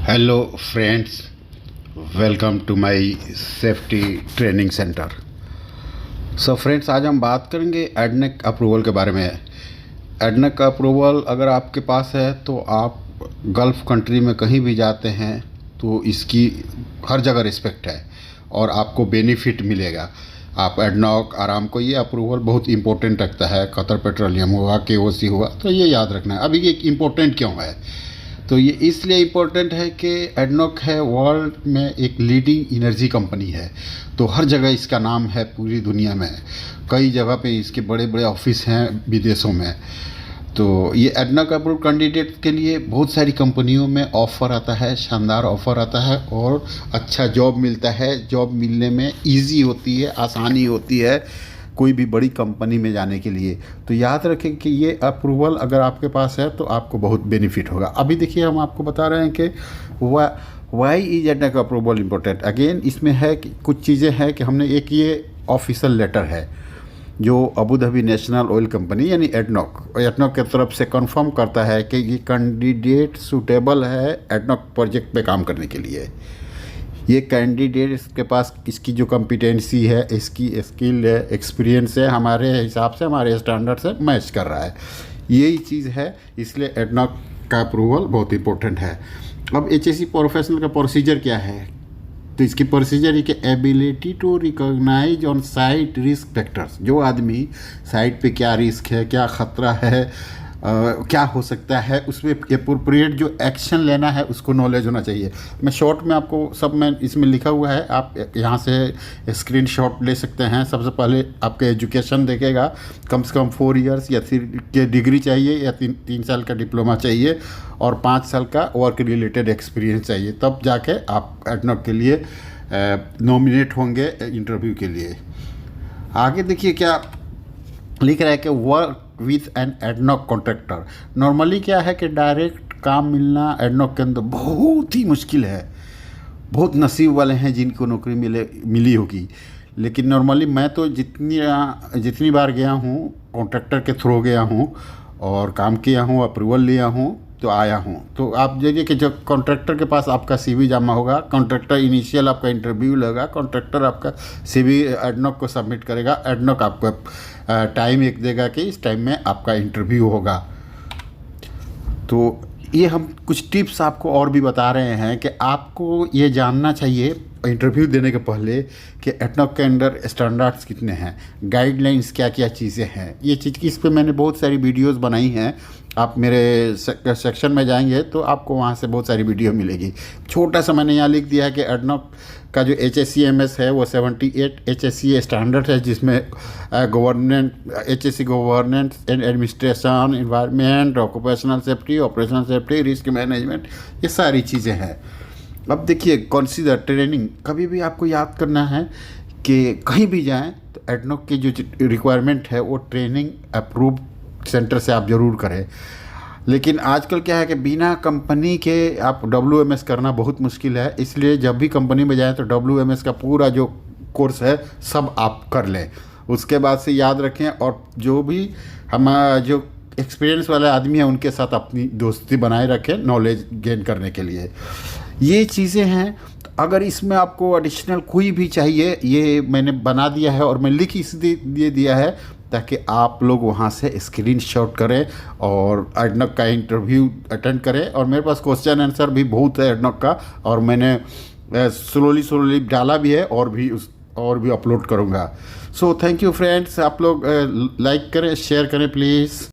Hello friends, welcome to my safety training centre. So friends, आज हम बात करेंगे एडनेक अप्रूवल के बारे में। एडनेक अप्रूवल अगर आपके पास है तो आप गल्फ़ कंट्री में कहीं भी जाते हैं तो इसकी हर जगह रिस्पेक्ट है और आपको बेनिफिट मिलेगा। आप एडनॉक आराम को ये अप्रूवल बहुत इंपॉर्टेंट रखता है। कतर पेट्रोलियम हुआ, KOC हुआ, तो ये याद रखना है। अभी ये इम्पोर्टेंट क्यों है? तो ये इसलिए इम्पोर्टेंट है कि एडनॉक है वर्ल्ड में एक लीडिंग एनर्जी कंपनी है। तो हर जगह इसका नाम है पूरी दुनिया में। कई जगह पे इसके बड़े बड़े ऑफिस हैं विदेशों में। तो ये एडनॉक अप्रूव कैंडिडेट के लिए बहुत सारी कंपनियों में ऑफ़र आता है, शानदार ऑफ़र आता है और अच्छा जॉब मिलता है। जॉब मिलने में ईजी होती है, आसानी होती है कोई भी बड़ी कंपनी में जाने के लिए। तो याद रखें कि ये अप्रूवल अगर आपके पास है तो आपको बहुत बेनिफिट होगा। अभी देखिए, हम आपको बता रहे हैं कि why is ADNOC approval important. Again इसमें है कि कुछ चीज़ें हैं कि हमने एक ये ऑफिशियल लेटर है जो Abu Dhabi national oil company यानी एडनॉक की तरफ से कंफर्म करता है कि ये कैंडिडेट सूटेबल है एडनॉक प्रोजेक्ट पे काम करने के लिए। ये कैंडिडेट के पास इसकी जो कॉम्पिटेंसी है, इसकी स्किल है, एक्सपीरियंस है, हमारे हिसाब से, हमारे स्टैंडर्ड से मैच कर रहा है। यही चीज़ है, इसलिए एडनॉक का अप्रूवल बहुत इंपॉर्टेंट है। अब HSE प्रोफेशनल का प्रोसीजर क्या है? तो इसकी प्रोसीजर है कि ability to recognise on site risk factors. जो आदमी साइट पे क्या रिस्क है, क्या ख़तरा है, क्या हो सकता है, उसमें एप्रोप्रिएट जो एक्शन लेना है उसको नॉलेज होना चाहिए। मैं शॉर्ट में आपको सब में इसमें लिखा हुआ है, आप यहाँ से स्क्रीनशॉट ले सकते हैं। सबसे पहले आपके एजुकेशन देखेगा, कम से कम 4 इयर्स या 3 के डिग्री चाहिए या 3 साल का डिप्लोमा चाहिए और 5 साल का वर्क रिलेटेड एक्सपीरियंस चाहिए। तब जाके आप एडनॉक के लिए नॉमिनेट होंगे इंटरव्यू के लिए। आगे देखिए क्या लिख रहा है कि work with an ADNOC contractor. Normally क्या है कि डायरेक्ट काम मिलना एडनॉक के अंदर बहुत ही मुश्किल है। बहुत नसीब वाले हैं जिनको नौकरी मिली होगी। लेकिन नॉर्मली मैं तो जितनी बार गया हूँ कॉन्ट्रैक्टर के थ्रू गया हूँ और काम किया हूँ, अप्रूवल लिया हूँ तो आया हूँ। तो आप देखिए कि जब कॉन्ट्रैक्टर के पास आपका CV जमा होगा, कॉन्ट्रैक्टर इनिशियल आपका इंटरव्यू लेगा, कॉन्ट्रैक्टर आपका CV एडनॉक को सबमिट करेगा, एडनॉक आपको टाइम एक देगा कि इस टाइम में आपका इंटरव्यू होगा। तो ये हम कुछ टिप्स आपको और भी बता रहे हैं कि आपको ये जानना चाहिए इंटरव्यू देने के पहले कि एडनॉक के अंडर स्टैंडर्ड्स कितने हैं, गाइडलाइंस क्या क्या चीज़ें हैं। ये चीज़ की इस पर मैंने बहुत सारी वीडियोस बनाई हैं। आप मेरे सेक्शन में जाएंगे तो आपको वहाँ से बहुत सारी वीडियो मिलेगी। छोटा सा मैंने यहाँ लिख दिया है कि एडनॉक का जो HSEMS है वो 78 HSE स्टैंडर्ड है, जिसमें HSE governance and administration, environment, occupational safety, operational safety, risk management, ये सारी चीज़ें हैं। अब देखिए, कंसीडर ट्रेनिंग। कभी भी आपको याद करना है कि कहीं भी जाएं तो एडनॉक की जो रिक्वायरमेंट है वो ट्रेनिंग अप्रूव सेंटर से आप ज़रूर करें। लेकिन आजकल क्या है कि बिना कंपनी के आप WMS करना बहुत मुश्किल है। इसलिए जब भी कंपनी में जाएं तो WMS का पूरा जो कोर्स है सब आप कर लें। उसके बाद से याद रखें, और जो भी जो एक्सपीरियंस वाले आदमी हैं उनके साथ अपनी दोस्ती बनाए रखें नॉलेज गेन करने के लिए। ये चीज़ें हैं। अगर इसमें आपको एडिशनल कोई भी चाहिए, ये मैंने बना दिया है और मैं लिख इसलिए दिया है ताकि आप लोग वहाँ से स्क्रीनशॉट करें और एडनॉक का इंटरव्यू अटेंड करें। और मेरे पास क्वेश्चन आंसर भी बहुत है एडनॉक का, और मैंने स्लोली डाला भी है और भी अपलोड करूँगा। So thank you friends. आप लोग लाइक करें, शेयर करें प्लीज़।